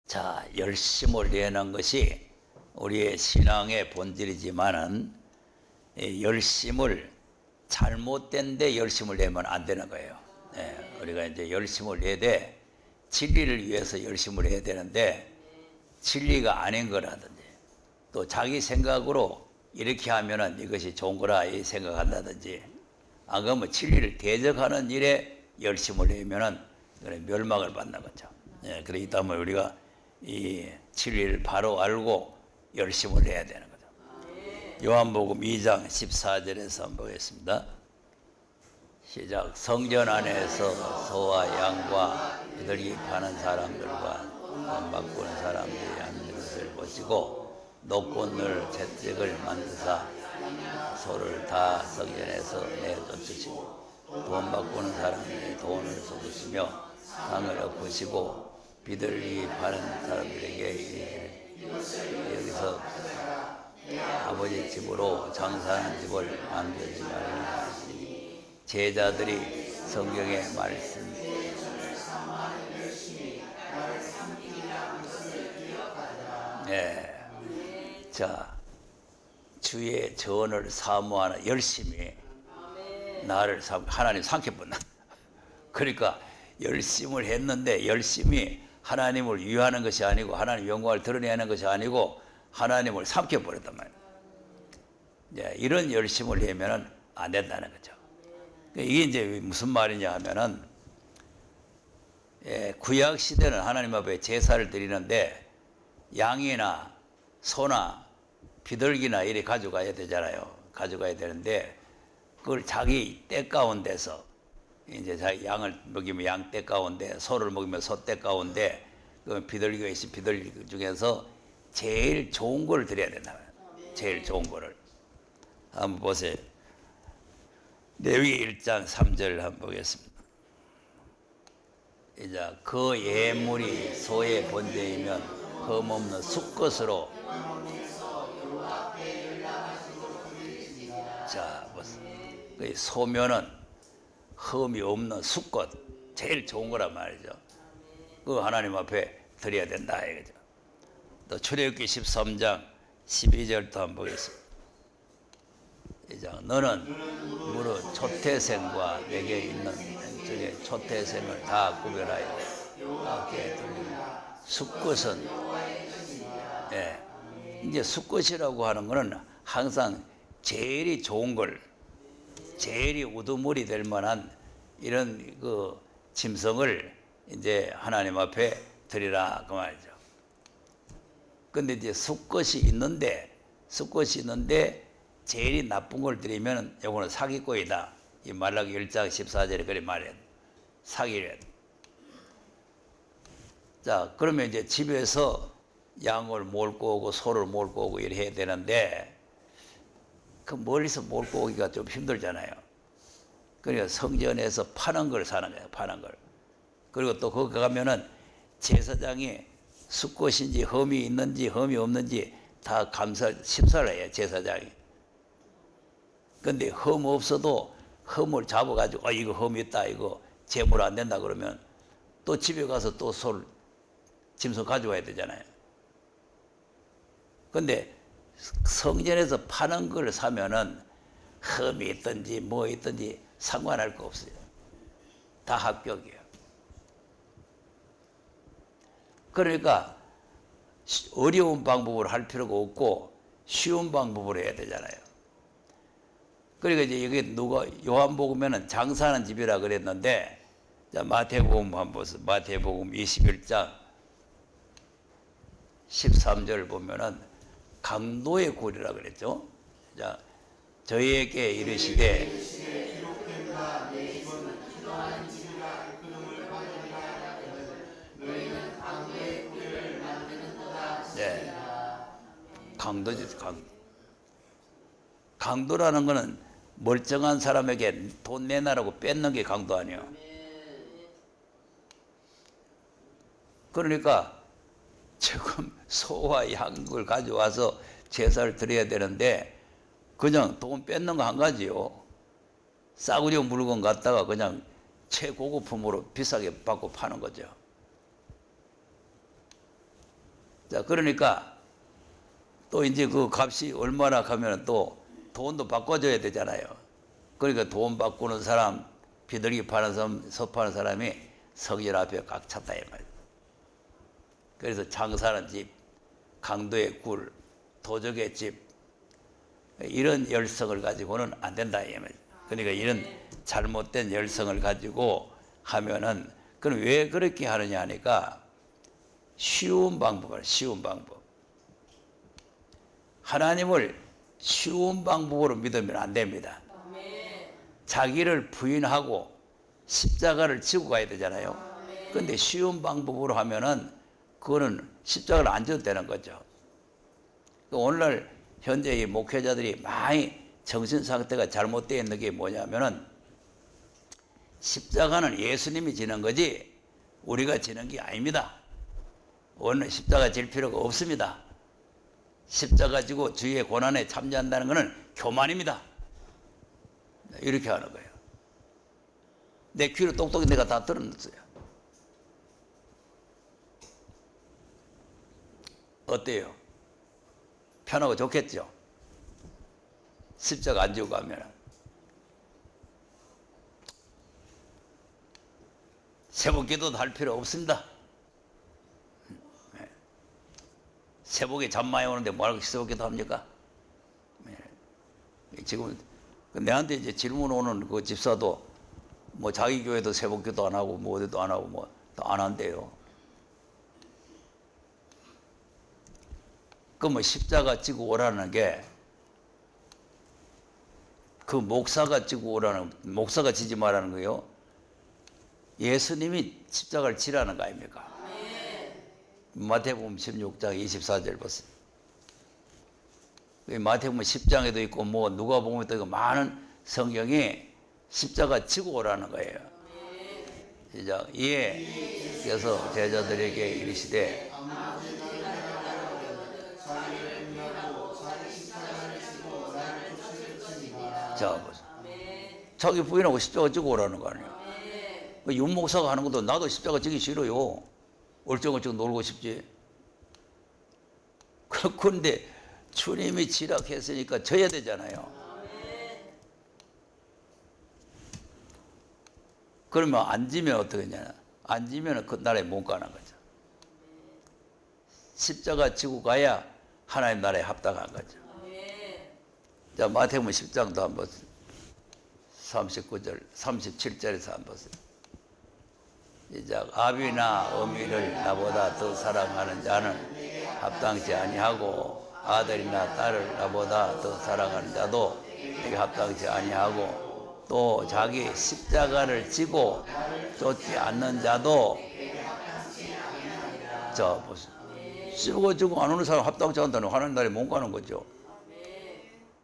자, 열심을 내는 것이 우리의 신앙의 본질이지만은 열심을 잘못된 데 열심을 내면 안 되는 거예요. 우리가 이제 열심을 내되 진리를 위해서 열심을 해야 되는데 진리가 아닌 거라든지 또 자기 생각으로 이렇게 하면은 이것이 좋은 거라 이 생각한다든지 안 그러면 진리를 대적하는 일에 열심을 내면은 멸망을 받는 거죠. 그렇기 때문에 우리가 이 진리를 바로 알고 열심을 해야 되는 거죠. 요한복음 2장 14절에서 한번 보겠습니다. 시작. 성전 안에서 소와 양과 그들이 파는 사람들과 돈 바꾸는 사람들이 앉는 것을 보시고 노꽃늘 채찍을 만드사 소를 다 성전에서 내쫓으시고 돈 바꾸는 사람들이 돈을 쏟으시며 땅을 엎으시고 비둘기 파는 사람들에게 이르시되 여기서 아버지 집으로 장사하는 집을 만들지 말라 하시니 제자들이 성경의 말씀 자, 주의 전을 사모하는 열심히 나를 하나님 삼켜본다. 그러니까 열심을 했는데 열심히 하나님을 위하는 것이 아니고 하나님 영광을 드러내는 것이 아니고 하나님을 삼켜버렸단 말이에요. 이런 열심을 하면은 안 된다는 거죠. 이게 이제 무슨 말이냐 하면은 구약 시대는 하나님 앞에 제사를 드리는데 양이나 소나 비둘기나 이래 가져가야 되잖아요. 가져가야 되는데 그걸 자기 때 가운데서 이제 자기 양을 먹이면 양 때 가운데 소를 먹이면 소 때 가운데 그 비둘기가 있으면 비둘기 중에서 제일 좋은 걸 드려야 된다. 제일 좋은 거를 한번 보세요. 레위기 1장 3절 한번 보겠습니다. 이제 그 예물이 소의 번제이면 흠없는 수컷으로 자 보세요. 소면은 흠이 없는 수컷 제일 좋은 거란 말이죠. 그 하나님 앞에 드려야 된다 이거죠. 또 출애굽기 13장 12절도 한번 보겠습니다. 이제 너는 무릇 초태생과 내게 있는 쪽에 초태생을 다 구별하여 앞에 드리라. 수컷은 이제 수컷이라고 하는 거는 항상 제일이 좋은 걸 제일이 우두머리 될 만한 이런 그 짐승을 이제 하나님 앞에 드리라 그 말이죠. 근데 이제 수컷이 있는데 제일이 나쁜 걸 드리면 이거는 사기꾼이다. 이 말라기 1장 14절에 그래 말해. 사기래. 자, 그러면 이제 집에서 양을 몰고 오고 소를 몰고 오고 이래 해야 되는데 그 멀리서 몰고 오기가 좀 힘들잖아요. 그러니까 성전에서 파는 걸 사는 거예요. 파는 걸. 그리고 또 거기 가면은 제사장이 수컷인지 흠이 있는지 흠이 없는지 다 심사를 해요. 제사장이. 근데 흠 없어도 흠을 잡아가지고 이거 흠이 있다 이거 제물 안 된다 그러면 또 집에 가서 또 짐승 가져와야 되잖아요. 근데 성전에서 파는 걸 사면은 흠이 있든지 뭐 있든지 상관할 거 없어요. 다 합격이에요. 그러니까 어려운 방법으로 할 필요가 없고 쉬운 방법으로 해야 되잖아요. 그러니까 이제 이게 요한복음에는 장사하는 집이라 그랬는데 자, 마태복음 한번 보세요. 마태복음 21장 13절 보면은 강도의 굴이라 그랬죠. 자, 저희에게 이르시되 강도지. 강도라는 거는 멀쩡한 사람에게 돈 내놔라고 뺏는 게 강도 아니에요. 그러니까 지금 소와 양을 가져와서 제사를 드려야 되는데 그냥 돈 뺏는 거 한 가지요. 싸구려 물건 갖다가 그냥 최고급품으로 비싸게 받고 파는 거죠. 자, 그러니까 또 이제 그 값이 얼마나 가면 또 돈도 바꿔줘야 되잖아요. 그러니까 돈 바꾸는 사람, 비둘기 파는 사람, 소 파는 사람이 성전 앞에 꽉 찼다 이 말이에요. 그래서 장사하는 집, 강도의 굴, 도적의 집, 이런 열성을 가지고는 안 된다 이 말이에요. 그러니까 이런 잘못된 열성을 가지고 하면은, 그럼 왜 그렇게 하느냐 하니까 쉬운 방법을, 쉬운 방법. 하나님을 쉬운 방법으로 믿으면 안 됩니다. 자기를 부인하고 십자가를 지고 가야 되잖아요. 그런데 쉬운 방법으로 하면은 그거는 십자가를 안 져도 되는 거죠. 오늘날 현재 이 목회자들이 많이 정신 상태가 잘못되어 있는 게 뭐냐면은 십자가는 예수님이 지는 거지 우리가 지는 게 아닙니다. 오늘 십자가 질 필요가 없습니다. 십자가 지고 주의 고난에 참여한다는 것은 교만입니다. 이렇게 하는 거예요. 내 귀로 똑똑히 내가 다 들었어요. 어때요? 편하고 좋겠죠? 십자가 안 지고 가면. 새벽 기도도 할 필요 없습니다. 새벽에 잠 많이 오는데 뭐하고 새벽 기도 합니까? 지금 내한테 이제 질문 오는 그 집사도 뭐 자기 교회도 새벽 기도 안 하고 뭐 어디도 안 하고 뭐 안 한대요. 그럼 뭐 십자가 지고 오라는 게 그 목사가 지고 오라는, 목사가 지지 말라는 거예요. 예수님이 십자가를 지라는 거 아닙니까? 마태복음 16장 24절 보세요. 마태복음 10장에도 있고 뭐 누가복음에도 있고 많은 성경이 십자가 지고 오라는 거예요. 시작. 예. 그래서 제자들에게 이르시되 자, 보세요. 자기 부인하고 십자가 지고 오라는 거 아니에요. 윤목사가 하는 것도 나도 십자가 지기 싫어요. 얼쩡얼쩡 놀고 싶지. 그런데 주님이 지락했으니까 져야 되잖아요. 그러면 안 지면 어떻게 하냐. 안 지면 그 나라에 못 가는 거죠. 십자가 지고 가야 하나님 나라에 합당한 거죠. 자, 마태복음 10장도 한번 39절, 37절에서 한번 보세요. 시작. 아비나 어미를 나보다 더 사랑하는 자는 합당치 아니하고 아들이나 딸을 나보다 더 사랑하는 자도 내게 합당치 아니하고 또 자기 십자가를 지고 쫓지 않는 자도 자 보세요. 십자가 지고 안 오는 사람 합당치 않다는 하나님 나라에 못 가는 거죠.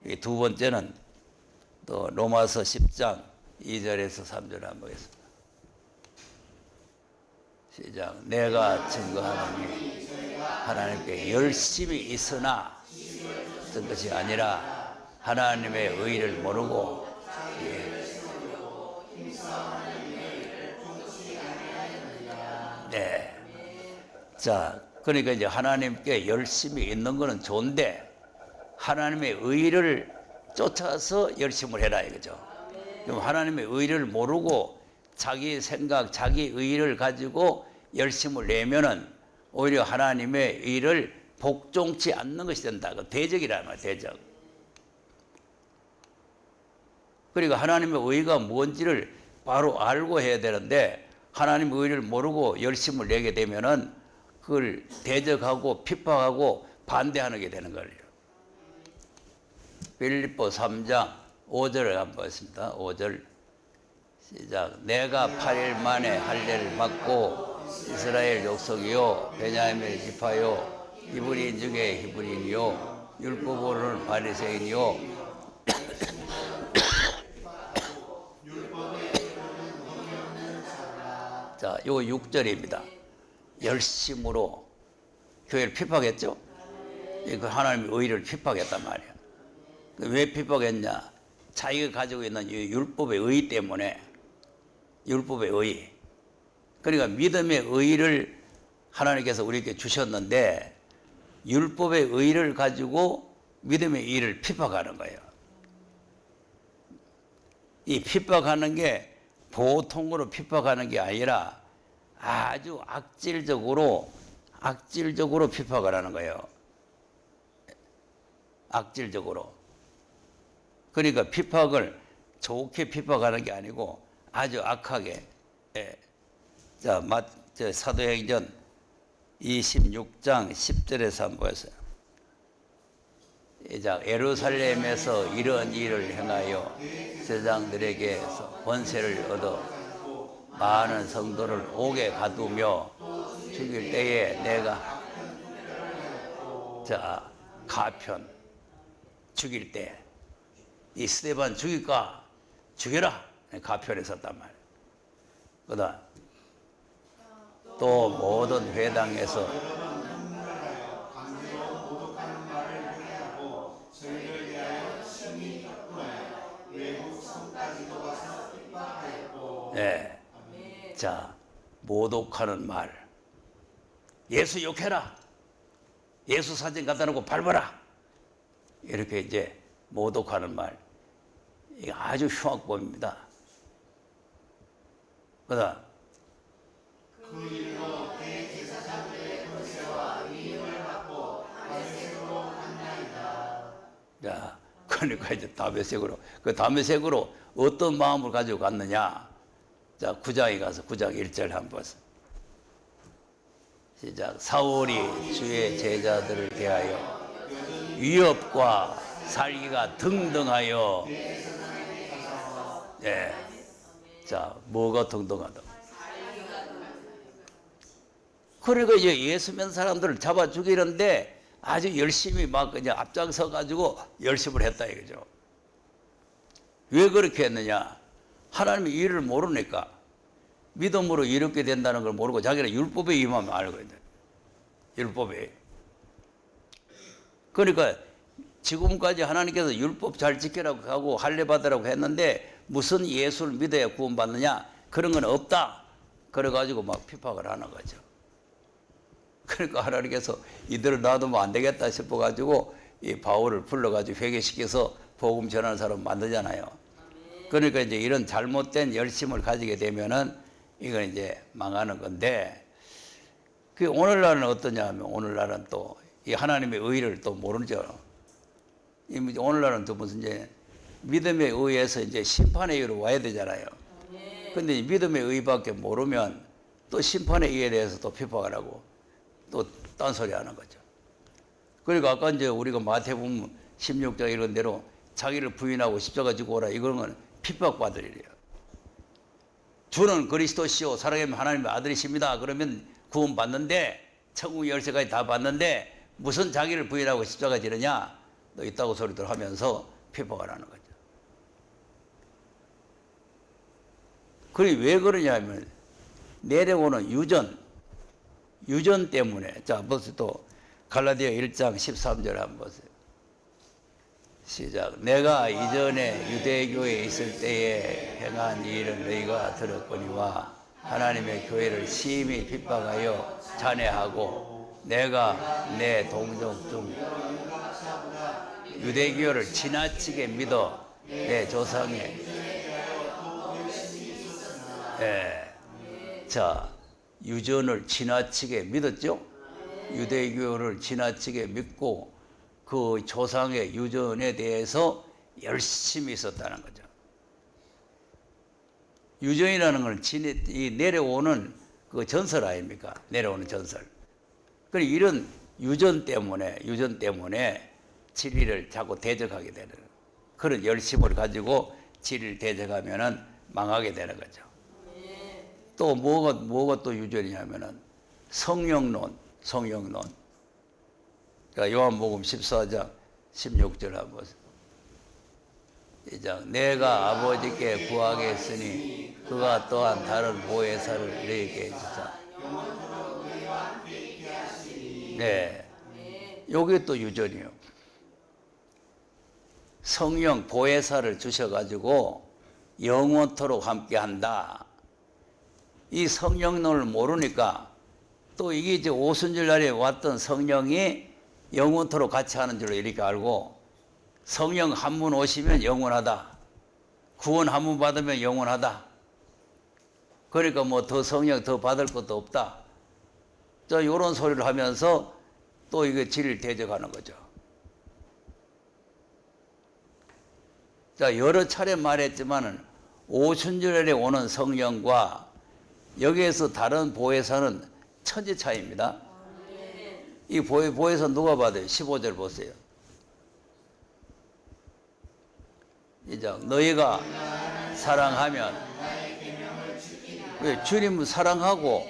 이 두 번째는 또 로마서 10장 2절에서 3절 한번 보겠습니다. 시작. 내가 증거하노니 하나님께 열심히 있으나 어떤 것이 아니라 하나님의 의를 모르고 네. 자, 그러니까 이제 하나님께 열심히 있는 것은 좋은데 하나님의 의를 쫓아서 열심을 해라 이거죠. 그럼 하나님의 의를 모르고 자기 생각, 자기 의를 가지고 열심을 내면은 오히려 하나님의 의를 복종치 않는 것이 된다. 그 대적이라는 거예요, 대적. 그러니까 하나님의 의가 뭔지를 바로 알고 해야 되는데 하나님의 의를 모르고 열심을 내게 되면은 그걸 대적하고 핍박하고 반대하는 게 되는 거예요. 빌립보 3장 5절을 한번 보겠습니다. 5절 시작. 내가 8일 만에 할례를 받고 이스라엘 족속이요 베냐민 지파요 히브리인 중에 히브리인이요 율법으로는 바리새인이요 자, 요 6절입니다. 열심으로 교회를 핍박했죠? 그 하나님의 의를 핍박했단 말이에요. 왜 핍박했냐? 자기가 가지고 있는 이 율법의 의 때문에. 율법의 의. 그러니까 믿음의 의를 하나님께서 우리에게 주셨는데 율법의 의를 가지고 믿음의 의를 핍박하는 거예요. 이 핍박하는 게 보통으로 핍박하는 게 아니라 아주 악질적으로 핍박을 하는 거예요. 악질적으로. 그러니까 핍박을 좋게 핍박하는 게 아니고 아주 악하게. 예. 자, 사도행전 26장 10절에서 한번 보세요. 자, 예루살렘에서 이런 일을 행하여 제사장들에게서 권세를 얻어 많은 성도를 옥에 가두며 죽일 때에 내가 가편 죽일 때 이 스데반 죽일까? 죽여라! 가편에 섰단 말이에요. 그다음 또 모든 회당에서 네. 자, 모독하는 말. 예수 욕해라. 예수 사진 갖다 놓고 밟아라. 이렇게 이제 모독하는 말. 이게 아주 흉악범입니다. 그다음 그 일로 대제사장들의 권세와 위임을 받고 다메섹으로 갔나이다. 자, 그러니까 이제 다메섹으로. 그 다메섹으로 어떤 마음을 가지고 갔느냐? 자, 9장에 가서 9장 1절 한번 보세요. 시작. 사울이 주의 제자들을 대하여 위협과 살기가 등등하여. 예. 자, 뭐가 등등하다? 그러니까 이제 예수 믿는 사람들을 잡아 죽이는데 아주 열심히 막 그냥 앞장서 가지고 열심을 했다 이거죠. 왜 그렇게 했느냐? 하나님의 일을 모르니까. 믿음으로 이렇게 된다는 걸 모르고 자기는 율법에 임하면 알고 있는. 율법에. 그러니까 지금까지 하나님께서 율법 잘 지키라고 하고 할례 받으라고 했는데 무슨 예수를 믿어야 구원받느냐? 그런 건 없다. 그래가지고 막 핍박을 하는 거죠. 그러니까 하나님께서 이들을 놔두면 안 되겠다 싶어가지고 이 바울을 불러가지고 회개시켜서 복음 전하는 사람 만들잖아요. 그러니까 이제 이런 잘못된 열심을 가지게 되면은 이건 이제 망하는 건데, 그 오늘날은 어떠냐 하면 오늘날은 또 이 하나님의 의를 또 모르죠. 오늘날은 또 무슨 이제 믿음에 의해서 이제 심판의 의로 와야 되잖아요. 근데 믿음의 의밖에 모르면 또 심판의 의에 대해서 또 핍박을 하고 또 딴소리 하는 거죠. 그러니까 아까 이제 우리가 마태복음 16장 이런 대로 자기를 부인하고 십자가 지고 오라, 이거는 핍박받을 일이에요. 주는 그리스도시요 살아계신 하나님의 아들이십니다. 그러면 구원 받는데, 천국 열쇠까지 다 받는데 무슨 자기를 부인하고 십자가 지느냐, 너 있다고 소리들 하면서 핍박을 하는 거죠. 그게 왜 그러냐 하면 내려오는 유전 때문에. 자, 벌써 또 갈라디아 1장 13절 한번 보세요. 시작. 내가 이전에 유대교에 있을 때에 행한 일은 너희가 들었거니와 하나님의 교회를 심히 핍박하여 잔해하고 내가 내 동족 중 유대교를 지나치게 믿어 내 조상의 자, 유전을 지나치게 믿었죠? 유대교를 지나치게 믿고 그 조상의 유전에 대해서 열심히 있었다는 거죠. 유전이라는 건 내려오는 그 전설 아닙니까? 내려오는 전설. 그러니까 이런 유전 때문에 진리를 자꾸 대적하게 되는 그런 열심을 가지고 진리를 대적하면은 망하게 되는 거죠. 또 뭐가 또 유전이냐면은 성령론. 그러니까 요한복음 14장 16절 한번 보세요. 시작. 내가 아버지께 구하겠으니 그가 또한 다른 보혜사를 너희에게 주사. 네, 요게 또 유전이요. 성령 보혜사를 주셔가지고 영원토록 함께한다. 이 성령론을 모르니까 또 이게 이제 오순절 날에 왔던 성령이 영원토록 같이 하는 줄로 이렇게 알고, 성령 한 분 오시면 영원하다. 구원 한 분 받으면 영원하다. 그러니까 뭐 더 성령 더 받을 것도 없다. 자, 이런 소리를 하면서 또 이게 진리를 대적하는 거죠. 자, 여러 차례 말했지만은 오순절에 오는 성령과 여기에서 다른 보혜사는 천지 차이입니다. 이 보혜사 누가 받아요? 15절 보세요. 이제 너희가 사랑하면, 왜? 주님을 사랑하고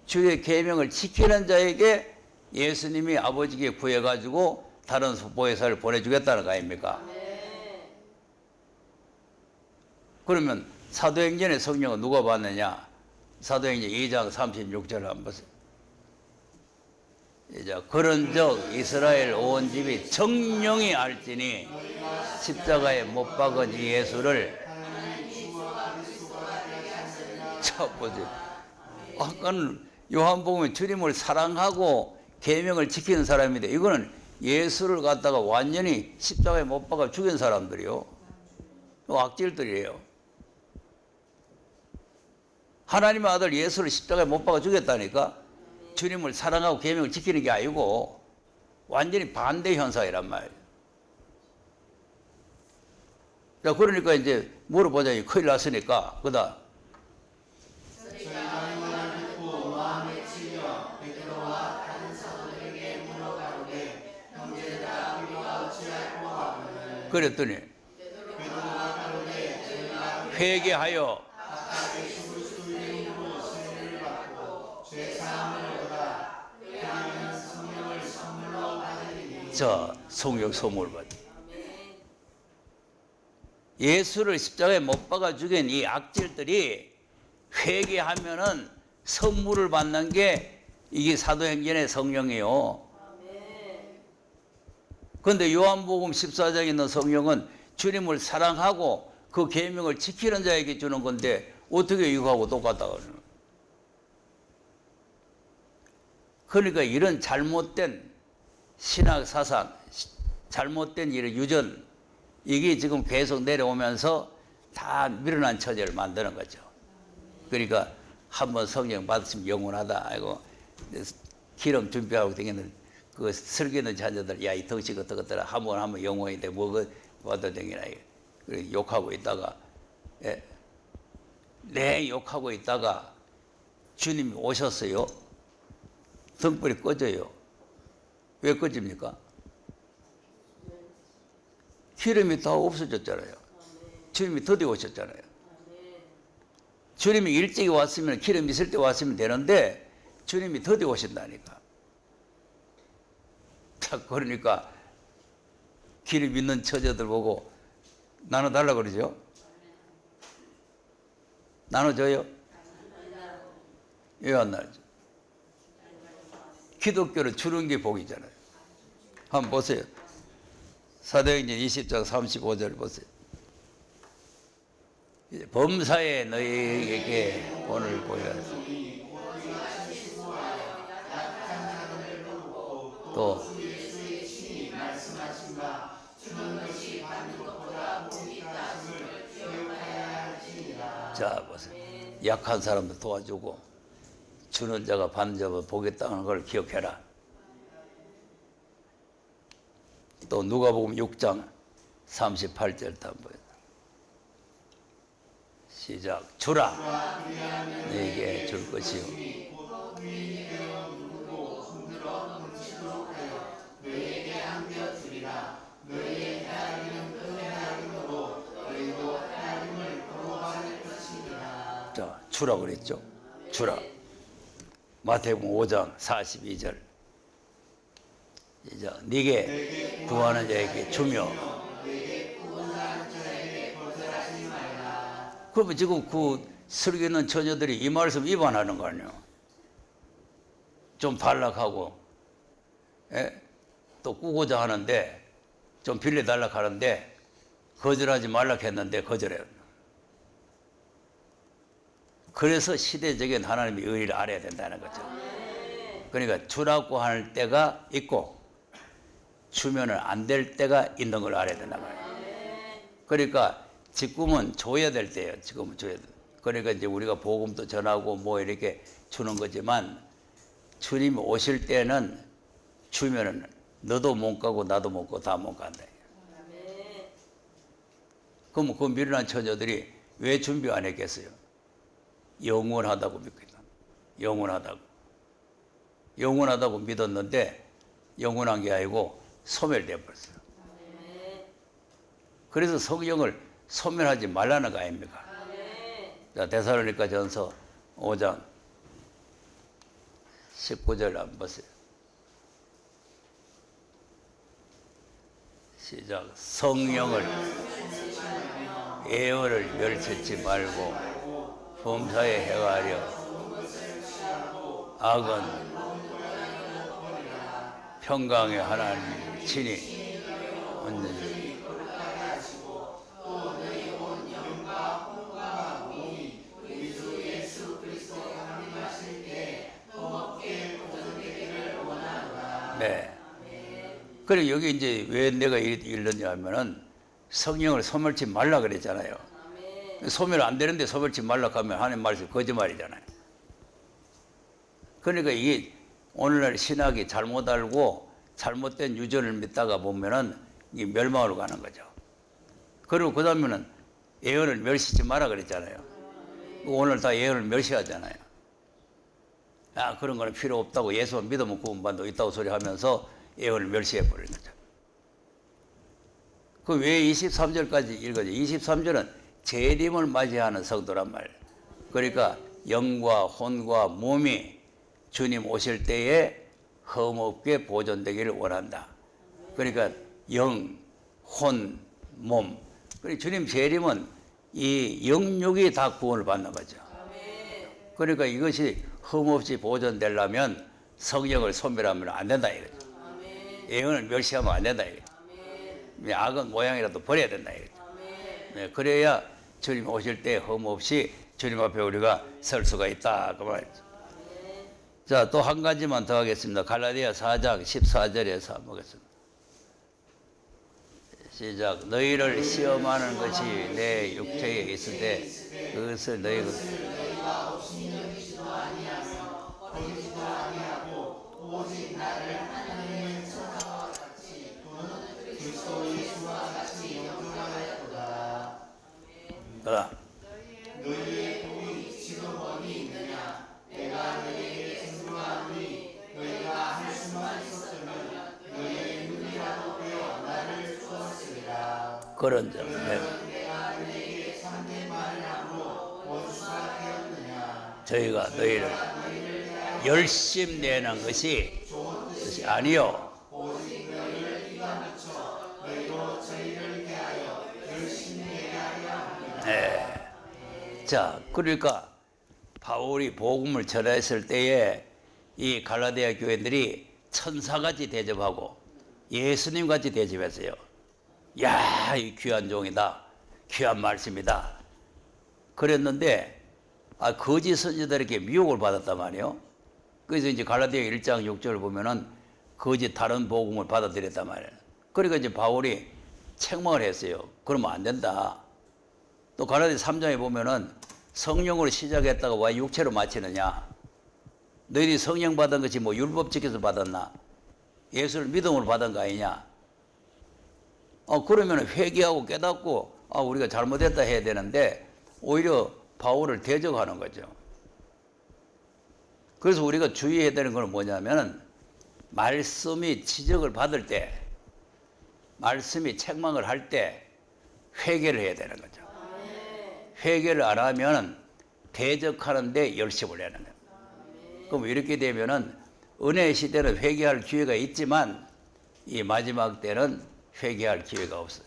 주의 계명을 지키는 자에게 예수님이 아버지께 구해가지고 다른 보혜사를 보내주겠다는 거 아닙니까? 그러면 사도행전의 성령은 누가 받느냐? 사도행전 2장 36절을 한번 보세요. 이제 그런즉 이스라엘 온 집이 정령이 알지니 십자가에 못 박은 이 예수를. 자, 보세요. 아까는 요한복음에 주님을 사랑하고 계명을 지키는 사람인데, 이거는 예수를 갖다가 완전히 십자가에 못 박아 죽인 사람들이요. 악질들이에요. 하나님의 아들 예수를 십자가에 못 박아 죽였다니까. 주님을 사랑하고 계명을 지키는 게 아니고 완전히 반대 현상이란 말이에요. 자, 그러니까 이제 물어보자니 큰일 났으니까 그다음 그랬더니 회개하여 자, 성령 선물을 받아. 예수를 십자가에 못 박아 죽인 이 악질들이 회개하면은 선물을 받는 게 이게 사도행전의 성령이에요. 그런데 요한복음 14장에 있는 성령은 주님을 사랑하고 그 계명을 지키는 자에게 주는 건데 어떻게 이거하고 똑같다 그러는 거예요. 그러니까 이런 잘못된 신학 사상, 잘못된 이런 유전, 이게 지금 계속 내려오면서 다 밀어난 처지를 만드는 거죠. 그러니까 한번 성령 받으시면 영원하다. 아이고, 기름 준비하고 다니는 그 슬기는 자녀들, 야, 이 덩치 어떡하더라. 한번 영원히 돼. 뭐가 받아 다니나. 그래, 욕하고 있다가, 예. 내 욕하고 있다가 주님이 오셨어요. 등불이 꺼져요. 왜 꺼집니까? 기름이 다 없어졌잖아요. 주님이 더디 오셨잖아요. 주님이 일찍이 왔으면, 기름 있을 때 왔으면 되는데 주님이 더디 오신다니까. 자, 그러니까 기름 있는 처자들 보고 나눠달라고 그러죠. 나눠줘요? 왜 안 나눠줘? 기독교를 주는 게 복이잖아요. 한번 보세요. 사도행전 20장 35절 보세요. 범사에 너희에게 본을 보여야지. 또 자, 보세요. 약한 사람도 도와주고 주는 자가 받는 자가 보겠다는 걸 기억해라. 또 누가복음 6장 38절 한번 시작. 주라 네게 줄 것이요. 자, 주라 그랬죠. 주라. 마태복음 5장 42절. 이제 네게 구하는 자에게 주며. 그러면 지금 그 설교 있는 처녀들이 이 말씀 위반하는 거 아니에요. 좀 반락하고, 예? 또 꾸고자 하는데, 좀 빌려달라 하는데 거절하지 말라 했는데 거절해요. 그래서 시대적인 하나님의 의리를 알아야 된다는 거죠. 그러니까 주라고 할 때가 있고 주면은 안 될 때가 있는 걸 알아야 된단 말이에요. 그러니까 지금은 줘야 될 때예요. 지금은 줘야 돼. 그러니까 이제 우리가 복음도 전하고 뭐 이렇게 주는 거지만 주님이 오실 때는 주면은 너도 못 가고 나도 못 가고 다 못 간다. 그럼 그 미련한 처녀들이 왜 준비 안 했겠어요? 영원하다고 믿거든. 영원하다고. 영원하다고 믿었는데 영원한 게 아니고 소멸되어 버렸어요. 그래서 성령을 소멸하지 말라는 거 아닙니까? 자, 데살로니가 전서 5장 19절 한번 보세요. 시작. 성령을 예언을 멸치지 말고 범사에 행하려 악은 평강의 하나님 친히 온전히 네. 그래 여기 이제 왜 내가 읽느냐 하면은 성령을 소멸치 말라 그랬잖아요. 소멸 안 되는데 소멸치 말라 하면 하나님 말씀 거짓말이잖아요. 그러니까 이게 오늘날 신학이 잘못 알고 잘못된 유전을 믿다가 보면은 이게 멸망으로 가는 거죠. 그리고 그 다음에는 예언을 멸시지 마라 그랬잖아요. 오늘 다 예언을 멸시하잖아요. 아, 그런 거는 필요 없다고 예수만 믿으면 구원받는 있다고 소리 하면서 예언을 멸시해 버리는 거죠. 그 왜 23절까지 읽어요? 23절은 재림을 맞이하는 성도란 말이에요. 그러니까 영과 혼과 몸이 주님 오실 때에 흠없게 보존되기를 원한다. 그러니까 영, 혼, 몸. 그리고 주님 재림은 이 영육이 다 구원을 받는 거죠. 그러니까 이것이 흠없이 보존되려면 성령을 소멸하면 안 된다 이거죠. 예언을 멸시하면 안 된다 이거죠. 악은 모양이라도 버려야 된다 이거죠. 네, 그래야 주님 오실 때 흠없이 주님 앞에 우리가 설 수가 있다 그 말이죠. 자, 또 한 가지만 더 하겠습니다. 갈라디아 4장 14절에서 한번 보겠습니다. 시작. 너희를 시험하는 것이 내 육체에 있을 때 그것을 너희가 오직 나를 하나님의 천사와 같이 또는 그리스도 예수와 같이 영접하였도다. 너희의 돈이 지금 어디 있느냐? 내가 너희에게 증거하노니 너희가 할 수만 있었으면 너희의 눈이라도 되어 나를 주었으리라. 그런 점. 내가 너희에게 참된 말이라므로 원수가 되었느냐? 저희가 너희를 열심 내는 것이 아니요. 오직 너희를 비방하쳐 너희도 저희를 대하여 열심히 내하려 합니다. 네. 자, 그러니까 바울이 복음을 전했을 때에 이 갈라디아 교회들이 천사같이 대접하고 예수님같이 대접했어요. 야, 이 귀한 종이다. 귀한 말씀이다. 그랬는데 거짓 선지자들에게 미혹을 받았단 말이에요. 그래서 이제 갈라디아 1장 6절을 보면은 거짓 다른 복음을 받아들였단 말이에요. 그러니까 이제 바울이 책망을 했어요. 그러면 안 된다. 또 갈라디아 3장에 보면은 성령으로 시작했다가 왜 육체로 마치느냐. 너희들이 성령 받은 것이 뭐 율법 지켜서 받았나? 예수를 믿음으로 받은 거 아니냐? 그러면 회개하고 깨닫고 우리가 잘못했다 해야 되는데 오히려 바울을 대적하는 거죠. 그래서 우리가 주의해야 되는 건 뭐냐면 말씀이 지적을 받을 때, 말씀이 책망을 할 때 회개를 해야 되는 거죠. 회개를 안 하면 대적하는데 열심을 내는 거예요. 그럼 이렇게 되면은 은혜의 시대는 회개할 기회가 있지만 이 마지막 때는 회개할 기회가 없어요.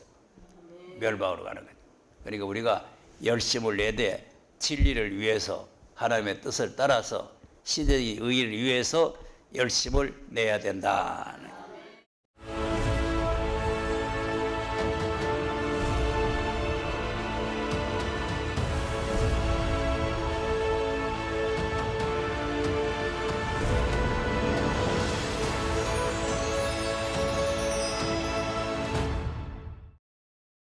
멸망으로 가는 거죠. 그러니까 우리가 열심을 내되 진리를 위해서 하나님의 뜻을 따라서 시대의 의의를 위해서 열심을 내야 된다.